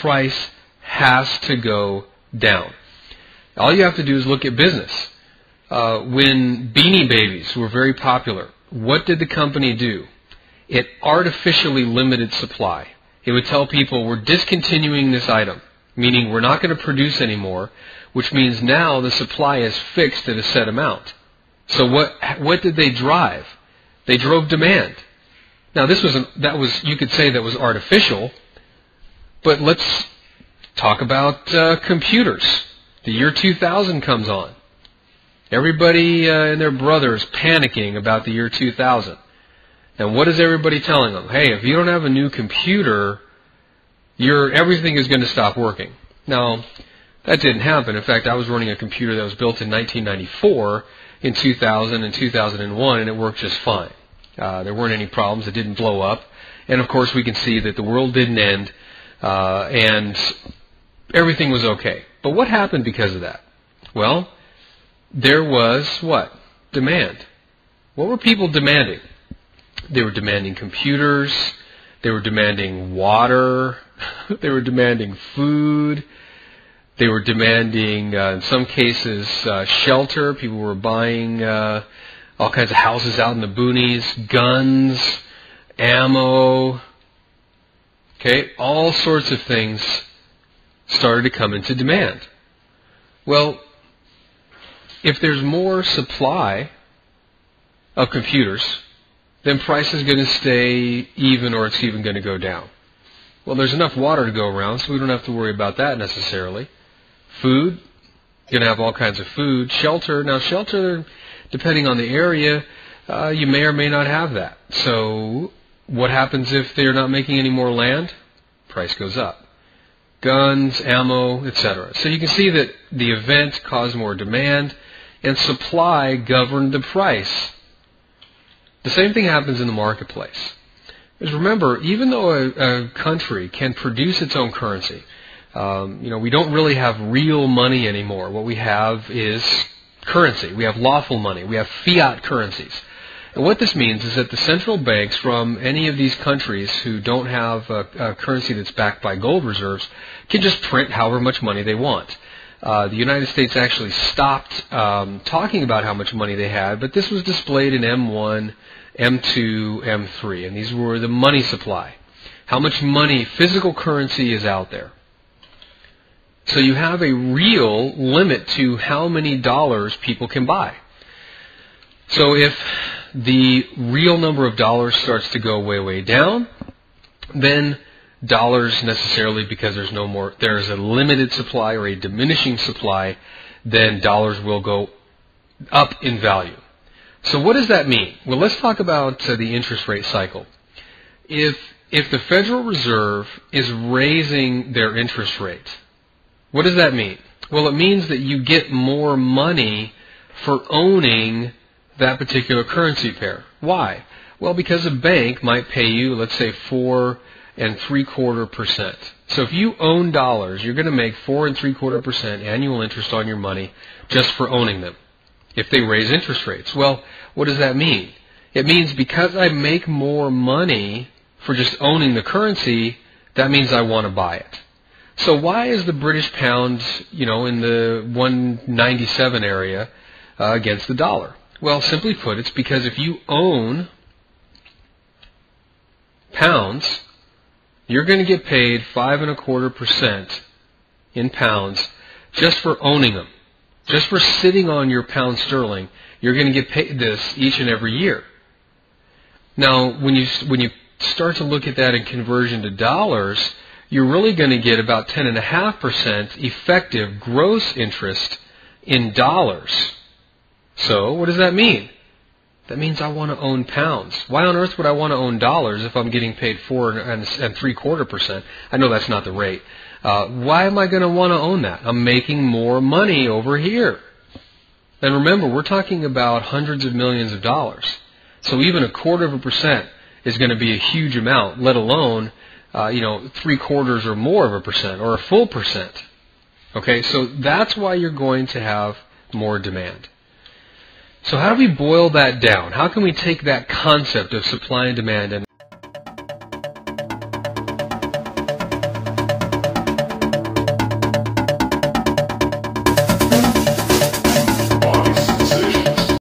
price has to go down. All you have to do is look at business. When Beanie Babies were very popular, what did the company do? It artificially limited supply. It would tell people, we're discontinuing this item, meaning we're not going to produce anymore, which means now the supply is fixed at a set amount. So what did they drive? They drove demand. Now you could say that was artificial, but let's talk about computers. The year 2000 comes on. Everybody and their brothers panicking about the year 2000. And what is everybody telling them? Hey, if you don't have a new computer, everything is going to stop working. Now, that didn't happen. In fact, I was running a computer that was built in 1994, in 2000 and 2001, and it worked just fine. There weren't any problems. It didn't blow up. And, of course, we can see that the world didn't end, and everything was okay. But what happened because of that? Well, there was what? Demand. What were people demanding? They were demanding computers. They were demanding water. They were demanding food. They were demanding, in some cases, shelter. People were buying all kinds of houses out in the boonies, guns, ammo. Okay, all sorts of things started to come into demand. Well, if there's more supply of computers, then price is going to stay even, or it's even going to go down. Well, there's enough water to go around, so we don't have to worry about that necessarily. Food, you're going to have all kinds of food. Shelter, now shelter, depending on the area, you may or may not have that. So what happens if they're not making any more land? Price goes up. Guns, ammo, etc. So you can see that the event caused more demand, and supply governed the price. The same thing happens in the marketplace. Because remember, even though a country can produce its own currency, we don't really have real money anymore. What we have is currency. We have lawful money. We have fiat currencies. And what this means is that the central banks from any of these countries who don't have a currency that's backed by gold reserves can just print however much money they want. The United States actually stopped talking about how much money they had, but this was displayed in M1, M2, M3, and these were the money supply. How much money, physical currency, is out there. So you have a real limit to how many dollars people can buy. So if the real number of dollars starts to go way, way down, then dollars necessarily, because there's a limited supply or a diminishing supply, then dollars will go up in value. So what does that mean? Well, let's talk about the interest rate cycle. If the Federal Reserve is raising their interest rate, what does that mean? Well, it means that you get more money for owning that particular currency pair. Why? Well, because a bank might pay you, let's say, 4.75%. So if you own dollars, you're going to make 4.75% annual interest on your money just for owning them, if they raise interest rates. Well, what does that mean? It means because I make more money for just owning the currency, that means I want to buy it. So why is the British pound, in the 197 area against the dollar? Well, simply put, it's because if you own pounds, you're going to get paid 5.25% in pounds just for owning them. Just for sitting on your pound sterling, you're going to get paid this each and every year. Now, when you start to look at that in conversion to dollars, you're really going to get about 10.5% effective gross interest in dollars. So, what does that mean? That means I want to own pounds. Why on earth would I want to own dollars if I'm getting paid 4.75%? I know that's not the rate. Why am I going to want to own that? I'm making more money over here. And remember, we're talking about hundreds of millions of dollars. So even 0.25% is going to be a huge amount, let alone, 0.75 or more of a percent, or a full percent. Okay, so that's why you're going to have more demand. So how do we boil that down? How can we take that concept of supply and demand and